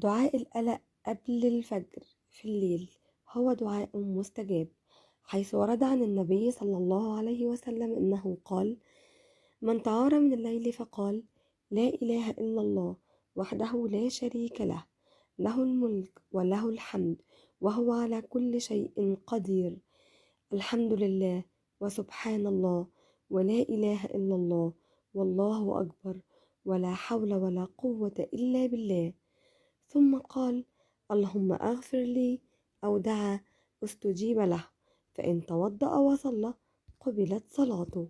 دعاء القلق قبل الفجر في الليل هو دعاء مستجاب، حيث ورد عن النبي صلى الله عليه وسلم أنه قال: من تعار من الليل فقال: لا إله إلا الله وحده لا شريك له، له الملك وله الحمد وهو على كل شيء قدير، الحمد لله وسبحان الله ولا إله إلا الله والله أكبر ولا حول ولا قوة إلا بالله، ثم قال: اللهم اغفر لي، أو دعا استجيب له، فإن توضأ وصلى قبلت صلاته.